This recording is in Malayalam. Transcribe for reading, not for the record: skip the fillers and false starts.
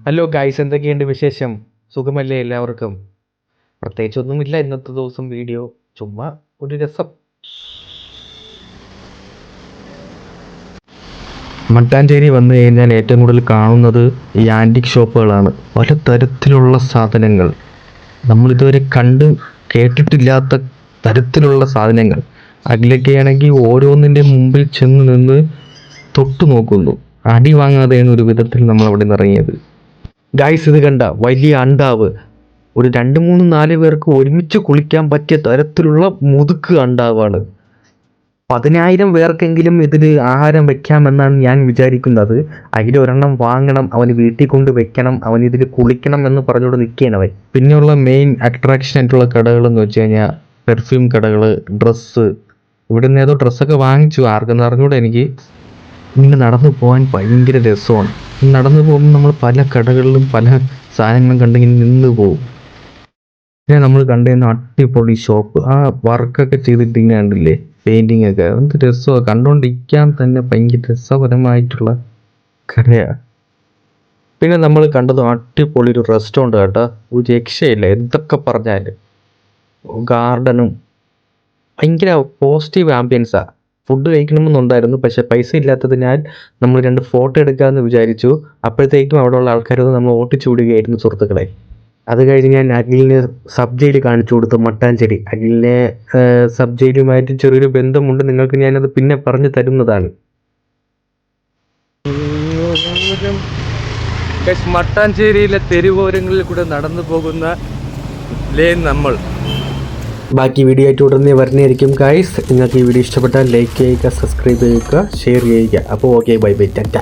ഹലോ ഗായ്സ്, എന്തൊക്കെയുണ്ട് വിശേഷം? സുഖമല്ലേ എല്ലാവർക്കും? പ്രത്യേകിച്ചൊന്നുമില്ല ഇന്നത്തെ ദിവസം വീഡിയോ, ചുമ്മാ ഒരു രസം. മട്ടാഞ്ചേരി വന്നു കഴിഞ്ഞാൽ ഏറ്റവും കൂടുതൽ കാണുന്നത് ഈ ആൻറ്റിക് ഷോപ്പുകളാണ്. പലതരത്തിലുള്ള സാധനങ്ങൾ, നമ്മളിതുവരെ കണ്ട് കേട്ടിട്ടില്ലാത്ത തരത്തിലുള്ള സാധനങ്ങൾ. അതിലൊക്കെയാണെങ്കിൽ ഓരോന്നിൻ്റെ മുമ്പിൽ ചെന്ന് നിന്ന് തൊട്ടു നോക്കുന്നു. അടി വാങ്ങാതെയാണ് ഒരു വിധത്തിൽ നമ്മൾ അവിടെ നിന്ന് ഇറങ്ങിയത്. ഗായ്സ്, ഇത് കണ്ട വലിയ അണ്ടാവ്, ഒരു 2-3-4 പേർക്ക് ഒരുമിച്ച് കുളിക്കാൻ പറ്റിയ തരത്തിലുള്ള മുതുക്ക് അണ്ടാവാണ്. 10,000 പേർക്കെങ്കിലും ഇതിൽ ആഹാരം വെക്കാമെന്നാണ് ഞാൻ വിചാരിക്കുന്നത്. അതിലൊരെണ്ണം വാങ്ങണം, അവന് വീട്ടിൽ കൊണ്ട് വെക്കണം, അവൻ ഇതിൽ കുളിക്കണം എന്ന് പറഞ്ഞുകൊണ്ട് നിൽക്കുകയാണ് അവൻ. പിന്നെയുള്ള മെയിൻ അട്രാക്ഷൻ ആയിട്ടുള്ള കടകളെന്ന് വെച്ച് കഴിഞ്ഞാൽ പെർഫ്യൂം കടകൾ, ഡ്രസ്സ്. ഇവിടെ നിന്ന് ഏതോ ഡ്രസ്സൊക്കെ വാങ്ങിച്ചു, ആർക്കെന്ന് അറിഞ്ഞൂടെ എനിക്ക്. ഇങ്ങനെ നടന്നു പോകാൻ ഭയങ്കര രസമാണ്. നടന്നു പോകുമ്പോൾ നമ്മൾ പല കടകളിലും പല സാധനങ്ങളും കണ്ടിങ്ങനെ നിന്ന് പോകും. പിന്നെ നമ്മൾ കണ്ടിരുന്ന അടിപൊളി ഷോപ്പ്, ആ വർക്കൊക്കെ ചെയ്തിട്ട് ഇങ്ങനെ കണ്ടില്ലേ, പെയിൻറ്റിങ് ഒക്കെ, എന്ത് രസമാണ്, കണ്ടുകൊണ്ടിരിക്കാൻ തന്നെ ഭയങ്കര രസപരമായിട്ടുള്ള കടയാണ്. പിന്നെ നമ്മൾ കണ്ടത് അടിപൊളി ഒരു റെസ്റ്റോറൻറ്റ് കേട്ടോ, ഒരു രക്ഷയില്ല. എന്തൊക്കെ പറഞ്ഞാലും ഗാർഡനും ഭയങ്കര പോസിറ്റീവ് ആംബിയൻസാണ്. ഫുഡ് കഴിക്കണമെന്നുണ്ടായിരുന്നു, പക്ഷെ പൈസ ഇല്ലാത്തതിനാൽ നമ്മൾ 2 ഫോട്ടോ എടുക്കാമെന്ന് വിചാരിച്ചു. അപ്പോഴത്തേക്കും അവിടെയുള്ള ആൾക്കാരൊന്ന് നമ്മൾ ഓട്ടിച്ചു വിടുകയായിരുന്നു സുഹൃത്തുക്കളെ. അത് കഴിഞ്ഞ് ഞാൻ അഖിലിന് സബ് ജയിൽ കാണിച്ചു കൊടുത്തു, മട്ടാഞ്ചേരി. അഖിലിനെ സബ് ജയിലുമായിട്ട് ചെറിയൊരു ബന്ധമുണ്ട്, നിങ്ങൾക്ക് ഞാനത് പിന്നെ പറഞ്ഞു തരുന്നതാണ്. മട്ടാഞ്ചേരിയിലെ തെരുവോരങ്ങളിൽ കൂടെ നടന്നു പോകുന്ന നമ്മൾ. ബാക്കി വീഡിയോ ആയിട്ട് ഉടനെ വരുന്നതായിരിക്കും ഗൈസ്. നിങ്ങൾക്ക് ഈ വീഡിയോ ഇഷ്ടപ്പെട്ടാൽ ലൈക്ക് ചെയ്യുക, സബ്സ്ക്രൈബ് ചെയ്യുക, ഷെയർ ചെയ്യുക. അപ്പോൾ ഓക്കെ, ബൈ ബൈ, ടാറ്റ.